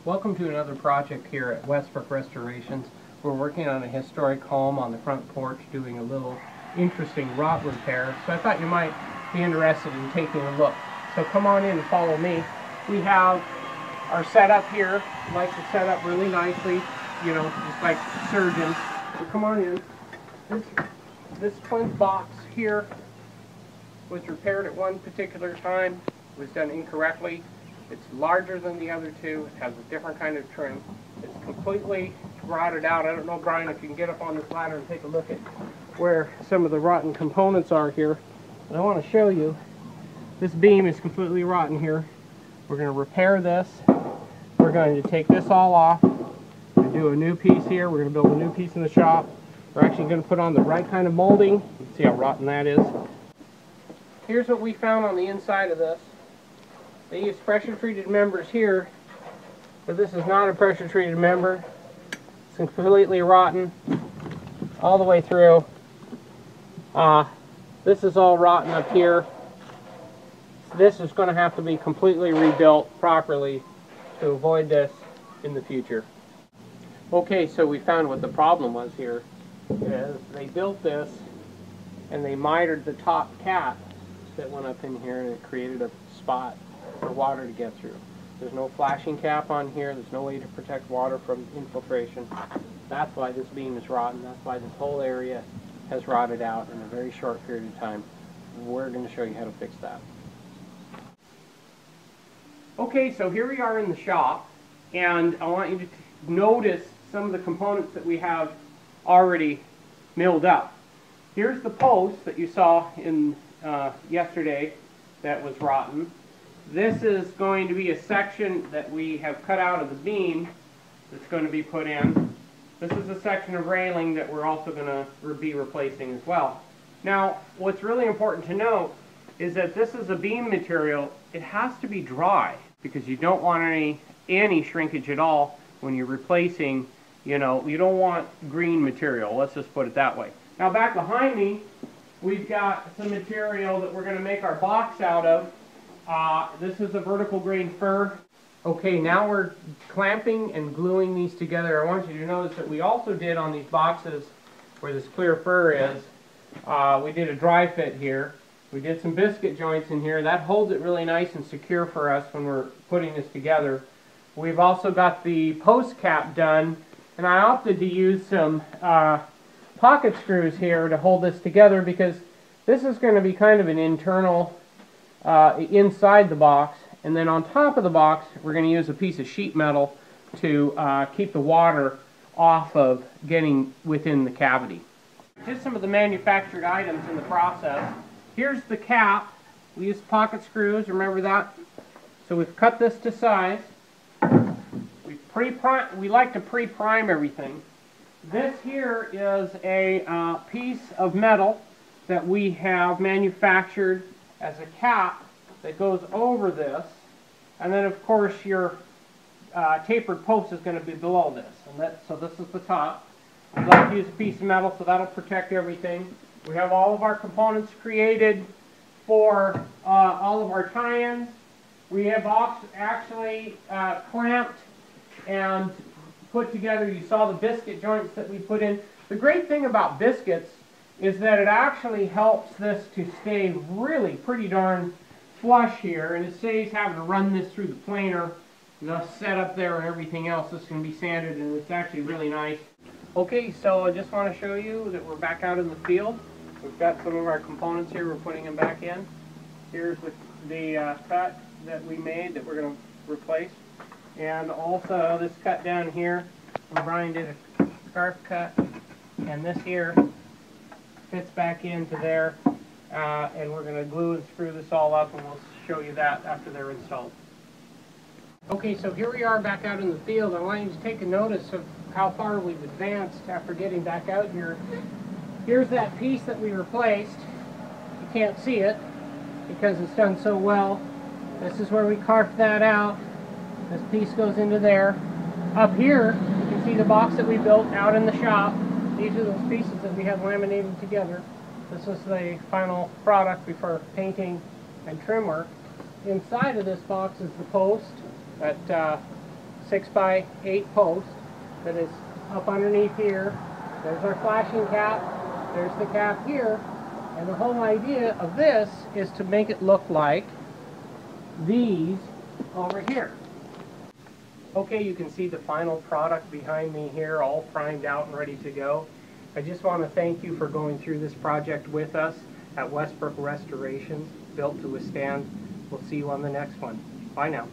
Welcome to another project here at Westbrook Restorations. We're working on a historic home on the front porch, doing a little interesting rot repair. So I thought you might be interested in taking a look. So come on in and follow me. We have our setup here. We like to set up really nicely, you know, just like surgeons. So come on in. This plinth box here was repaired at one particular time. It was done incorrectly. It's larger than the other two. It has a different kind of trim. It's completely rotted out. I don't know, Brian, if you can get up on this ladder and take a look at where some of the rotten components are here. But I want to show you. This beam is completely rotten here. We're going to repair this. We're going to take this all off and do a new piece here. We're going to build a new piece in the shop. We're actually going to put on the right kind of molding. You can see how rotten that is. Here's what we found on the inside of this. They use pressure-treated members here, but this is not a pressure-treated member. It's completely rotten all the way through. This is all rotten up here. This is going to have to be completely rebuilt properly to avoid this in the future. Okay, so we found what the problem was here. Is they built this and they mitered the top cap that went up in here, and it created a spot for water to get through. There's no flashing cap on here. There's no way to protect water from infiltration. That's why this beam is rotten. That's why this whole area has rotted out in a very short period of time. We're going to show you how to fix that. Okay, so here we are in the shop, and I want you to notice some of the components that we have already milled up. Here's the post that you saw in yesterday that was rotten. This is going to be a section that we have cut out of the beam that's going to be put in. This is a section of railing that we're also going to be replacing as well. Now, what's really important to note is that this is a beam material. It has to be dry because you don't want any shrinkage at all when you're replacing, you know, you don't want green material. Let's just put it that way. Now, back behind me, we've got some material that we're going to make our box out of. This is a vertical grain fir. Okay, now we're clamping and gluing these together. I want you to notice that we also did on these boxes where this clear fir is, we did a dry fit here. We did some biscuit joints in here. That holds it really nice and secure for us when we're putting this together. We've also got the post cap done, and I opted to use some pocket screws here to hold this together because this is going to be kind of an internal inside the box, and then on top of the box we're going to use a piece of sheet metal to keep the water off of getting within the cavity. Just some of the manufactured items in the process. Here's the cap. We use pocket screws, remember that? So we've cut this to size. We like to pre-prime everything. This here is a piece of metal that we have manufactured as a cap that goes over this, and then of course your tapered post is going to be below this, and so this is the top. We'd like to use a piece of metal, so that'll protect everything. We have all of our components created for all of our tie-ins. We have actually clamped and put together. You saw the biscuit joints that we put in. The great thing about biscuits is that it actually helps this to stay really pretty darn flush here, and it saves having to run this through the planer, the setup there and everything else. This can be sanded, and it's actually really nice. Okay, so I just want to show you that we're back out in the field. We've got some of our components here. We're putting them back in. Here's the cut that we made that we're going to replace, and also this cut down here. Brian did a scarf cut, and this here fits back into there, and we're going to glue and screw this all up, and we'll show you that after they're installed. Okay, so here we are back out in the field. I want you to take a notice of how far we've advanced after getting back out here. Here's that piece that we replaced. You can't see it because it's done so well. This is where we carved that out. This piece goes into there. Up here, you can see the box that we built out in the shop. These are those pieces that we have laminated together. This is the final product before painting and trim work. Inside of this box is the post that 6x8 post that is up underneath here. There's our flashing cap. There's the cap here. And the whole idea of this is to make it look like these over here. Okay, you can see the final product behind me here, all primed out and ready to go. I just want to thank you for going through this project with us at Westbrook Restorations, built to withstand. We'll see you on the next one. Bye now.